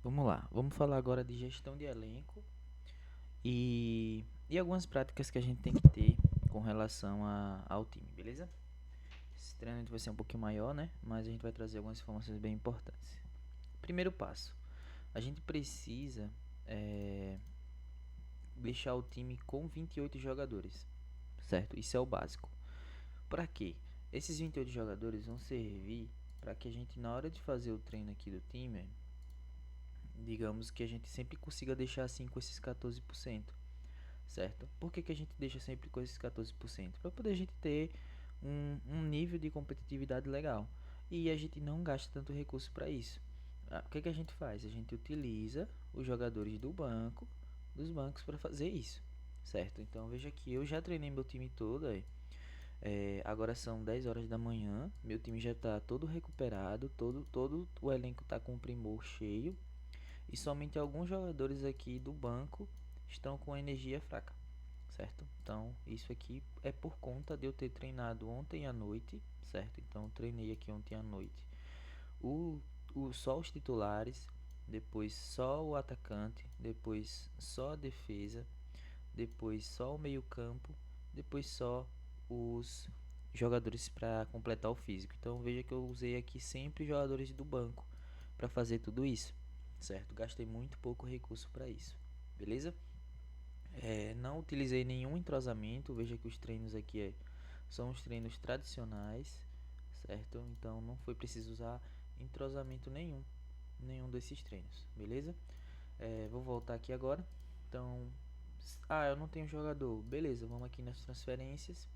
Vamos lá, vamos falar agora de gestão de elenco e algumas práticas que a gente tem que ter com relação ao time, beleza? Esse treinamento vai ser um pouquinho maior, né? Mas a gente vai trazer algumas informações bem importantes. Primeiro passo, a gente precisa é, deixar o time com 28 jogadores, certo? Isso é o básico. Para quê? Esses 28 jogadores vão servir para que a gente, na hora de fazer o treino aqui do time, digamos que a gente sempre consiga deixar assim com esses 14%, certo? Por que a gente deixa sempre com esses 14%? Para poder a gente ter um nível de competitividade legal e a gente não gasta tanto recurso para isso. O que a gente faz? A gente utiliza os jogadores dos bancos para fazer isso, certo? Então veja que eu já treinei meu time todo aí. Agora são 10 horas da manhã, meu time já está todo recuperado, todo o elenco está com o primor cheio e somente alguns jogadores aqui do banco estão com energia fraca, certo? Então, isso aqui é por conta de eu ter treinado ontem à noite, certo? Então, eu treinei aqui ontem à noite o, só os titulares, depois só o atacante, depois só a defesa, depois só o meio-campo, depois só os jogadores para completar o físico. Então, veja que eu usei aqui sempre jogadores do banco para fazer tudo isso, certo? Gastei muito pouco recurso para isso, beleza? Não utilizei nenhum entrosamento. Veja que os treinos aqui são os treinos tradicionais, certo? Então não foi preciso usar entrosamento nenhum desses treinos, beleza? Vou voltar aqui agora. Então, eu não tenho jogador, beleza? Vamos aqui nas transferências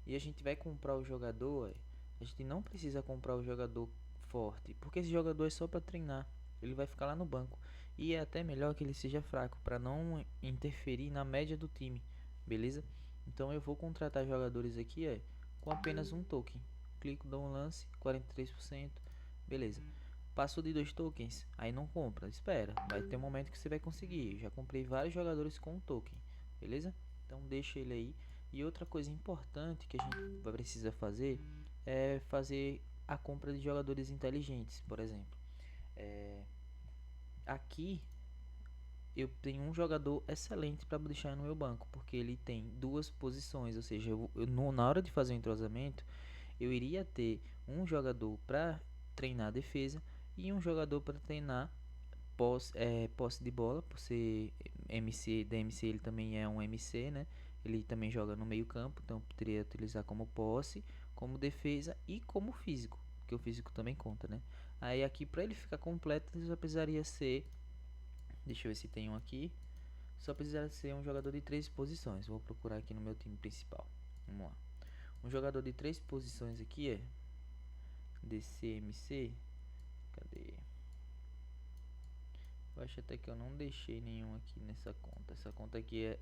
e a gente vai comprar o jogador. A gente não precisa comprar o jogador forte, porque esse jogador é só para treinar. Ele vai ficar lá no banco e é até melhor que ele seja fraco para não interferir na média do time, beleza? Então eu vou contratar jogadores aqui com apenas um token. Clico, dou um lance, 43%, beleza. Passou de 2 tokens, aí não compra, espera, vai ter um momento que você vai conseguir. Já comprei vários jogadores com um token, beleza? Então deixa ele aí. E outra coisa importante que a gente precisa fazer é fazer a compra de jogadores inteligentes, por exemplo. Aqui eu tenho um jogador excelente para deixar no meu banco, porque ele tem duas posições, ou seja, na hora de fazer o entrosamento, eu iria ter um jogador para treinar a defesa e um jogador para treinar posse de bola, por ser MC, DMC ele também é um MC, né? Ele também joga no meio campo, então poderia utilizar como posse, como defesa e como físico, porque o físico também conta, né? Aí aqui para ele ficar completo, ele só precisaria ser, deixa eu ver se tem um aqui, só precisaria ser um jogador de três posições. Vou procurar aqui no meu time principal. Vamos lá. Um jogador de três posições aqui é DCMC. Cadê? Eu acho até que eu não deixei nenhum aqui nessa conta. Essa conta aqui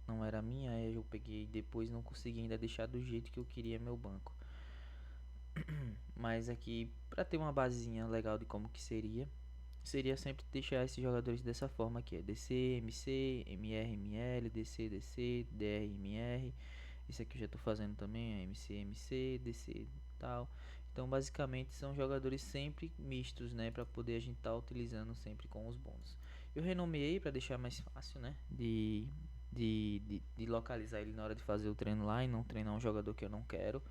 não era minha, eu peguei depois, não consegui ainda deixar do jeito que eu queria meu banco. Mas aqui, para ter uma basezinha legal de como que seria sempre deixar esses jogadores dessa forma aqui, DC, MC, MR, ML, DC, DC, DR, MR. Esse aqui eu já estou fazendo também, MC, MC, DC, tal. Então, basicamente são jogadores sempre mistos, né, para poder a gente estar utilizando sempre com os bônus. Eu renomeei para deixar mais fácil, né, de localizar ele na hora de fazer o treino lá e não treinar um jogador que eu não quero,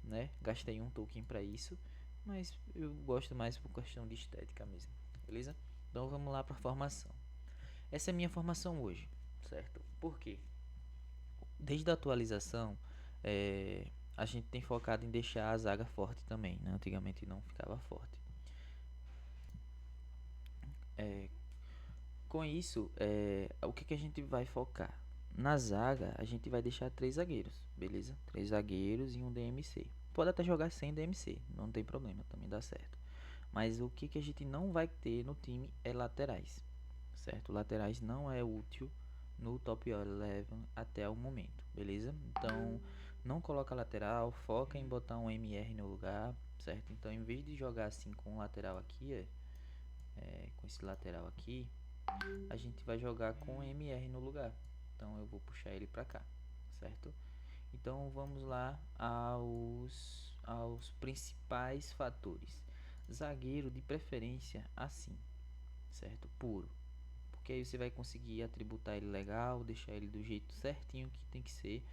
né? Gastei um token para isso, mas eu gosto mais por questão de estética mesmo, beleza? Então vamos lá para a formação. Essa é a minha formação hoje, certo? Por quê? Desde a atualização, a gente tem focado em deixar a zaga forte também, né? Antigamente não ficava forte. É, com isso, o que a gente vai focar? Na zaga, a gente vai deixar três zagueiros, beleza? Três zagueiros e um DMC. Pode até jogar sem DMC, não tem problema, também dá certo. Mas o que a gente não vai ter no time é laterais, certo? Laterais não é útil no top 11 até o momento, beleza? Então, não coloca lateral, foca em botar um MR no lugar, certo? Então, em vez de jogar assim com o lateral aqui, com esse lateral aqui, a gente vai jogar com MR no lugar. Então, eu vou puxar ele pra cá, certo? Então, vamos lá aos principais fatores. Zagueiro de preferência assim, certo? Puro. Porque aí você vai conseguir atributar ele legal, deixar ele do jeito certinho que tem que ser,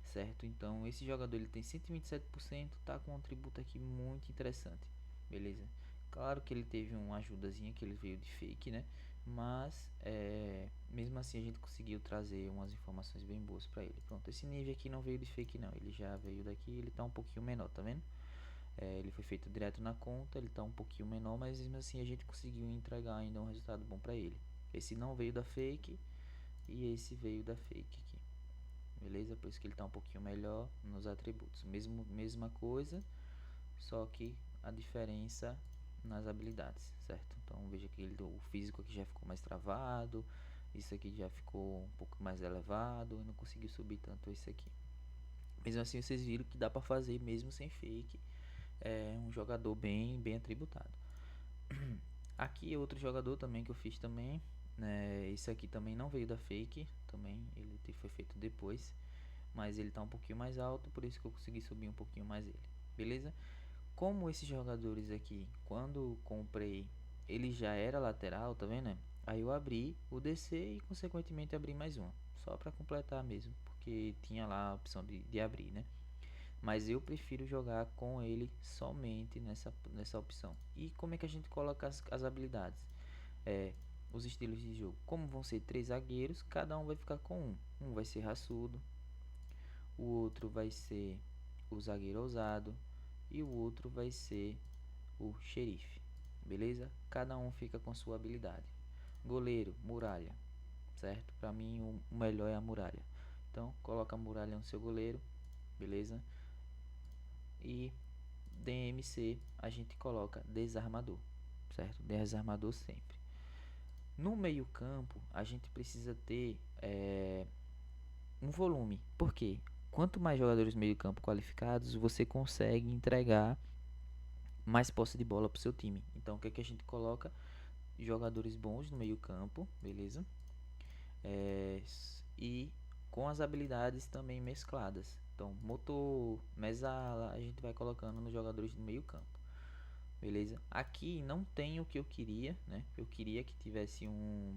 certo? Então esse jogador ele tem 127%, tá com um atributo aqui muito interessante, beleza? Claro que ele teve uma ajudazinha que ele veio de fake, né? Mas mesmo assim a gente conseguiu trazer umas informações bem boas para ele. Pronto, esse nível aqui não veio de fake não, ele já veio daqui, ele tá um pouquinho menor, tá vendo? Ele foi feito direto na conta, ele tá um pouquinho menor, mas mesmo assim a gente conseguiu entregar ainda um resultado bom para ele. Esse não veio da fake e esse veio da fake aqui, beleza? Por isso que ele tá um pouquinho melhor nos atributos. Mesma coisa, só que a diferença nas habilidades, certo? Então veja que o físico aqui já ficou mais travado, isso aqui já ficou um pouco mais elevado, não conseguiu subir tanto esse aqui. Mesmo assim vocês viram que dá para fazer mesmo sem fake, um jogador bem atributado. Aqui é outro jogador também que eu fiz também, né? Esse aqui também não veio da fake, também ele foi feito depois, mas ele tá um pouquinho mais alto, por isso que eu consegui subir um pouquinho mais ele, beleza? Como esses jogadores aqui, quando comprei, ele já era lateral, tá vendo? Aí eu abri o DC e consequentemente abri mais uma, só para completar mesmo, porque tinha lá a opção de abrir, né? Mas eu prefiro jogar com ele somente nessa opção. E como é que a gente coloca as habilidades? Os estilos de jogo. Como vão ser 3 zagueiros, cada um vai ficar com um. Um vai ser raçudo, o outro vai ser o zagueiro ousado e o outro vai ser o xerife. Beleza? Cada um fica com sua habilidade. Goleiro, muralha, certo? Para mim o melhor é a muralha. Então coloca a muralha no seu goleiro, beleza? E DMC a gente coloca desarmador, certo? Desarmador sempre. No meio campo a gente precisa ter um volume. Por quê? Quanto mais jogadores meio campo qualificados, você consegue entregar mais posse de bola para o seu time. Então o que é que a gente coloca? Jogadores bons no meio campo, beleza? E com as habilidades também mescladas. Então motor, mesala, a gente vai colocando nos jogadores do meio campo. Beleza? Aqui não tem o que eu queria, né? Eu queria que tivesse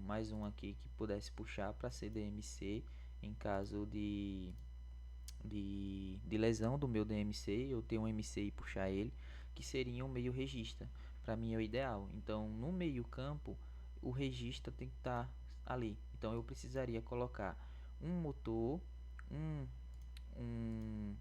mais um aqui que pudesse puxar para ser DMC em caso de lesão do meu DMC, eu ter um MC e puxar ele, que seria um meio regista. Para mim é o ideal. Então, no meio campo, o regista tem que estar ali. Então, eu precisaria colocar um motor, um, um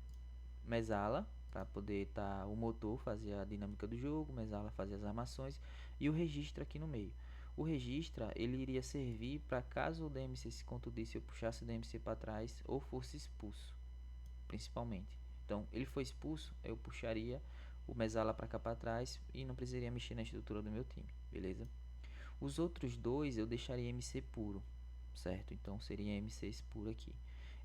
mesala para poder o motor fazer a dinâmica do jogo, mesala fazer as armações e o registro aqui no meio. O registra ele iria servir para caso o DMC se contundisse, eu puxasse o DMC para trás ou fosse expulso, principalmente. Então ele foi expulso, eu puxaria o mesala para cá para trás e não precisaria mexer na estrutura do meu time, beleza? Os outros dois eu deixaria MC puro, certo? Então seria MCs puro aqui.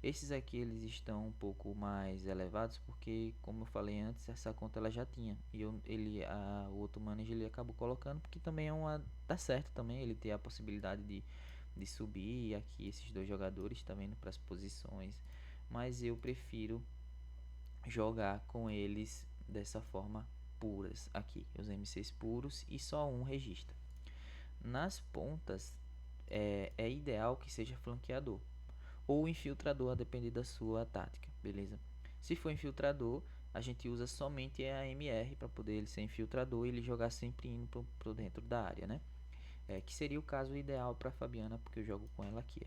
Esses aqui eles estão um pouco mais elevados porque, como eu falei antes, essa conta ela já tinha e o outro manager ele acabou colocando porque também dá certo também ele ter a possibilidade de subir aqui esses dois jogadores, tá vendo, para as posições, mas eu prefiro jogar com eles dessa forma puras aqui, os MCs puros e só um registra. Nas pontas é ideal que seja flanqueador ou infiltrador, a depender da sua tática, beleza? Se for infiltrador, a gente usa somente a MR para poder ele ser infiltrador e ele jogar sempre indo pro dentro da área, né? Que seria o caso ideal para Fabiana, porque eu jogo com ela aqui.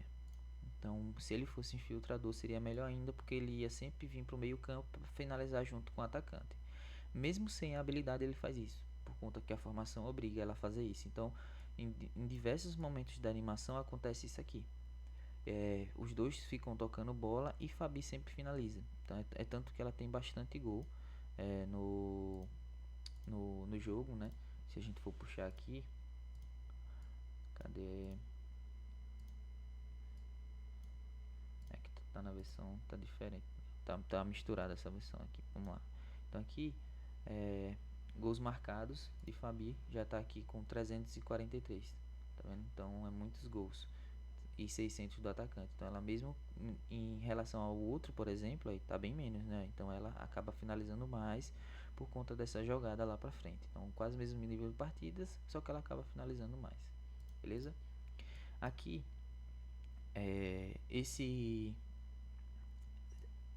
Então, se ele fosse infiltrador, seria melhor ainda, porque ele ia sempre vir para o meio campo para finalizar junto com o atacante. Mesmo sem a habilidade, ele faz isso, por conta que a formação obriga ela a fazer isso. Então, em diversos momentos da animação acontece isso aqui. Os dois ficam tocando bola e Fabi sempre finaliza. Então, é tanto que ela tem bastante gol no jogo, né? Se a gente for puxar aqui, cadê? É que tá na versão, tá diferente. Tá misturada essa versão aqui. Vamos lá. Então aqui, gols marcados de Fabi já tá aqui com 343. Tá vendo? Então é muitos gols. E 600 do atacante. Então ela mesmo em relação ao outro, por exemplo, aí tá bem menos, né? Então ela acaba finalizando mais por conta dessa jogada lá pra frente. Então quase o mesmo nível de partidas, só que ela acaba finalizando mais. beleza? Aqui,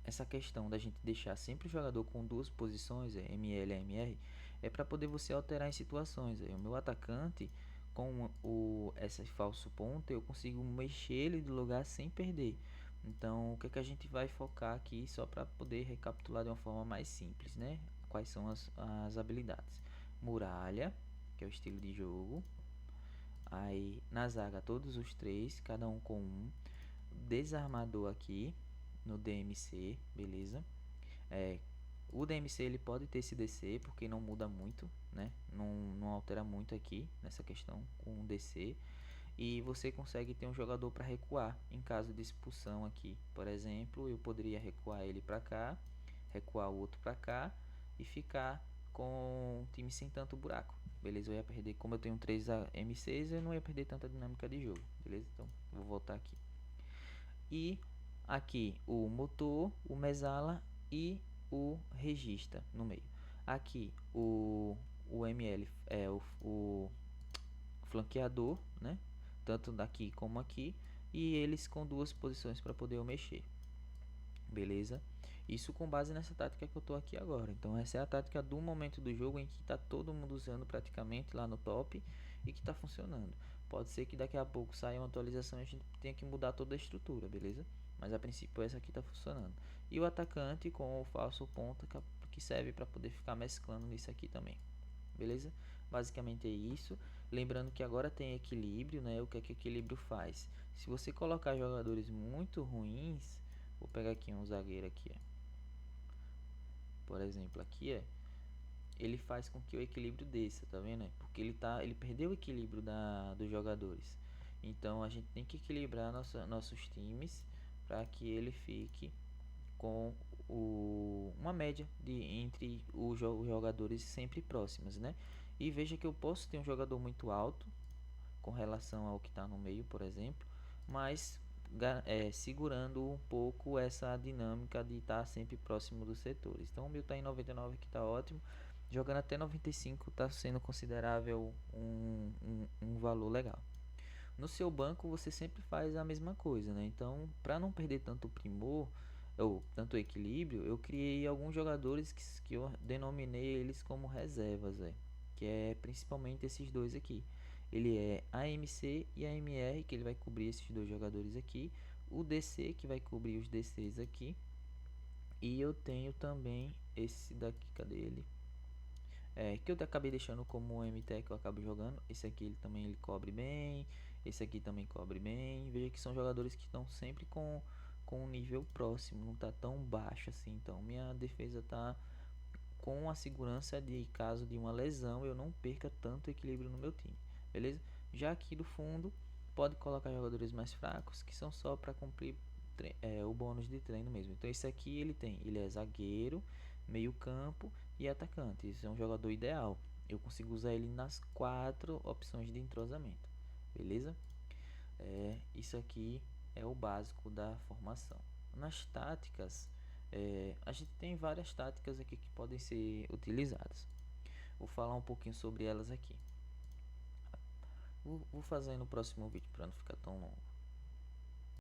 essa questão da gente deixar sempre o jogador com duas posições, ML e MR, é para poder você alterar em situações. O meu atacante, com esse falso ponta, eu consigo mexer ele do lugar sem perder. Então, o que a gente vai focar aqui, só para poder recapitular de uma forma mais simples, né? Quais são as habilidades? Muralha, que é o estilo de jogo. Aí, na zaga, todos os três, cada um com um. Desarmador aqui no DMC, beleza? O DMC ele pode ter esse DC porque não muda muito, né? Não altera muito aqui nessa questão com o DC. E você consegue ter um jogador para recuar em caso de expulsão aqui. Por exemplo, eu poderia recuar ele para cá, recuar o outro para cá e ficar com um time sem tanto buraco. Beleza? Eu ia perder, como eu tenho 3 M6, eu não ia perder tanta dinâmica de jogo. Beleza? Então, vou voltar aqui. E aqui o motor, o mesala e o regista no meio. Aqui o ML é o flanqueador, né? Tanto daqui como aqui. E eles com duas posições para poder eu mexer. Beleza? Isso com base nessa tática que eu tô aqui agora. Então essa é a tática do momento do jogo em que tá todo mundo usando praticamente lá no top e que tá funcionando. Pode ser que daqui a pouco saia uma atualização e a gente tenha que mudar toda a estrutura, beleza? Mas a princípio essa aqui tá funcionando. E o atacante com o falso ponta que serve para poder ficar mesclando nisso aqui também. Beleza? Basicamente é isso. Lembrando que agora tem equilíbrio, né? O que é que equilíbrio faz? Se você colocar jogadores muito ruins, vou pegar aqui um zagueiro aqui, por exemplo, aqui ele faz com que o equilíbrio desça, tá vendo? Porque ele perdeu o equilíbrio dos jogadores. Então a gente tem que equilibrar nossos times para que ele fique com uma média entre os jogadores sempre próximas, né? E veja que eu posso ter um jogador muito alto com relação ao que está no meio, por exemplo, mas segurando um pouco essa dinâmica de estar sempre próximo dos setores. Então o meu está em 99, que está ótimo. Jogando até 95 está sendo considerável um valor legal. No seu banco você sempre faz a mesma coisa, né? Então, para não perder tanto primor ou tanto equilíbrio, eu criei alguns jogadores que eu denominei eles como reservas, que é principalmente esses dois aqui. Ele é AMC e AMR, que ele vai cobrir esses dois jogadores aqui, o DC, que vai cobrir os DCs aqui, e eu tenho também esse daqui, cadê ele? Que eu acabei deixando como MT, que eu acabo jogando. Esse aqui ele cobre bem, esse aqui também cobre bem. Veja que são jogadores que estão sempre com um nível próximo, não tá tão baixo assim. Então minha defesa tá com a segurança de caso de uma lesão eu não perca tanto equilíbrio no meu time, beleza? Já aqui do fundo pode colocar jogadores mais fracos que são só para cumprir o bônus de treino mesmo. Então esse aqui ele é zagueiro, meio campo e atacante. Esse é um jogador ideal. Eu consigo usar ele nas 4 opções de entrosamento, beleza? Isso aqui é o básico da formação. Nas táticas, a gente tem várias táticas aqui que podem ser utilizadas. Vou falar um pouquinho sobre elas aqui. Vou fazer no próximo vídeo para não ficar tão longo.